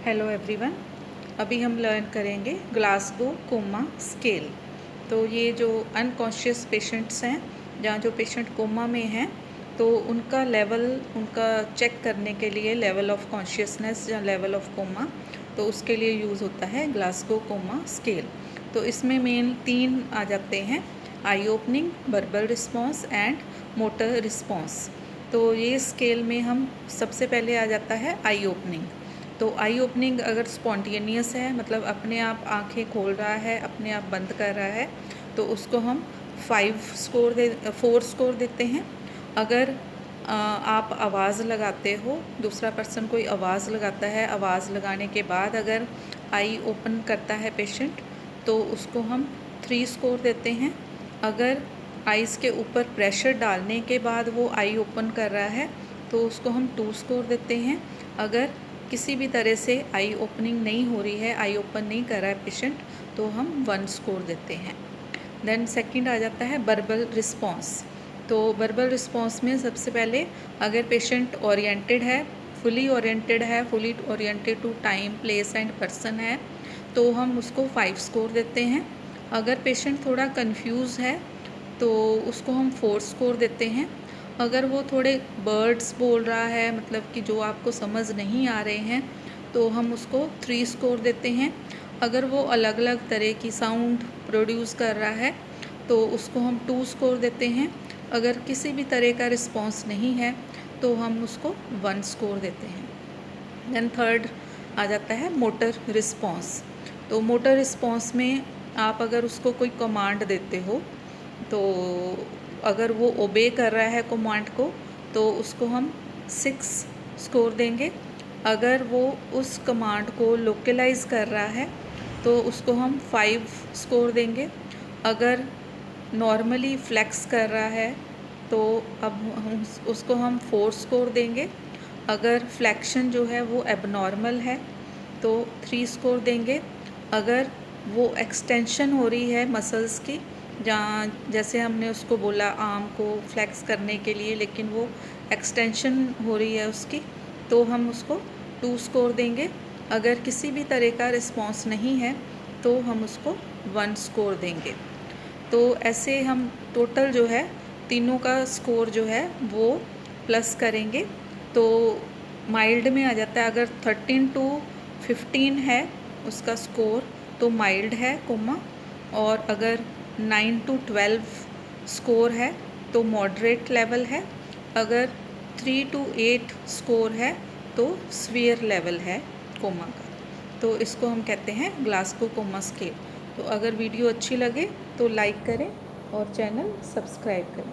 Hello everyone. अभी हम learn करेंगे ग्लासगो कोमा स्केल। तो ये जो अनकॉन्शियस पेशेंट्स हैं, जहाँ जो पेशेंट कोमा में हैं, तो उनका लेवल उनका चेक करने के लिए लेवल ऑफ कॉन्शियसनेस या लेवल ऑफ कोमा, तो उसके लिए यूज़ होता है ग्लासगो कोमा स्केल। तो इसमें मेन 3 आ जाते हैं: eye opening, verbal response and motor response. तो ये स्केल में हम सबसे पहले आ जाता है आई ओपनिंग। तो आई ओपनिंग अगर स्पॉन्टेनियस है, मतलब अपने आप आंखें खोल रहा है, अपने आप बंद कर रहा है, तो उसको हम 4 स्कोर देते हैं। अगर आप आवाज़ लगाते हो, दूसरा पर्सन कोई आवाज़ लगाता है, आवाज़ लगाने के बाद अगर आई ओपन करता है पेशेंट, तो उसको हम 3 स्कोर देते हैं। अगर आइज़ के ऊपर प्रेशर डालने के बाद वो आई ओपन कर रहा है, तो उसको हम 2 स्कोर देते हैं। अगर किसी भी तरह से आई ओपनिंग नहीं हो रही है, आई ओपन नहीं कर रहा है पेशेंट, तो हम 1 स्कोर देते हैं। देन सेकंड आ जाता है वर्बल रिस्पॉन्स। तो वर्बल रिस्पॉन्स में सबसे पहले अगर पेशेंट ओरिएंटेड है, fully oriented to time, place and person है, तो हम उसको 5 स्कोर देते हैं। अगर पेशेंट थोड़ा कंफ्यूज है, तो उसको हम 4 स्कोर देते हैं। अगर वो थोड़े वर्ड्स बोल रहा है, मतलब कि जो आपको समझ नहीं आ रहे हैं, तो हम उसको 3 स्कोर देते हैं। अगर वो अलग अलग तरह की साउंड प्रोड्यूस कर रहा है, तो उसको हम 2 स्कोर देते हैं। अगर किसी भी तरह का रिस्पॉन्स नहीं है, तो हम उसको 1 स्कोर देते हैं। देन थर्ड आ जाता है मोटर रिस्पॉन्स। तो मोटर रिस्पॉन्स में आप अगर उसको कोई कमांड देते हो, तो अगर वो ओबे कर रहा है कमांड को, तो उसको हम 6 स्कोर देंगे। अगर वो उस कमांड को लोकलाइज कर रहा है, तो उसको हम 5 स्कोर देंगे। अगर नॉर्मली फ्लेक्स कर रहा है, तो अब हम उसको हम 4 स्कोर देंगे। अगर फ्लैक्शन जो है वो एबनॉर्मल है, तो 3 स्कोर देंगे। अगर वो एक्सटेंशन हो रही है मसल्स की, जहाँ जैसे हमने उसको बोला आर्म को फ्लेक्स करने के लिए, लेकिन वो एक्सटेंशन हो रही है उसकी, तो हम उसको 2 स्कोर देंगे। अगर किसी भी तरह का रिस्पॉन्स नहीं है, तो हम उसको 1 स्कोर देंगे। तो ऐसे हम टोटल जो है तीनों का स्कोर जो है वो प्लस करेंगे, तो माइल्ड में आ जाता है। अगर 13 to 15 है उसका स्कोर, तो माइल्ड है कोमा। और अगर 9 to 12 स्कोर है, तो मॉडरेट लेवल है। अगर 3 to 8 स्कोर है, तो सीवियर लेवल है कोमा का। तो इसको हम कहते हैं ग्लासगो कोमा स्केल। तो अगर वीडियो अच्छी लगे तो लाइक करें और चैनल सब्सक्राइब करें।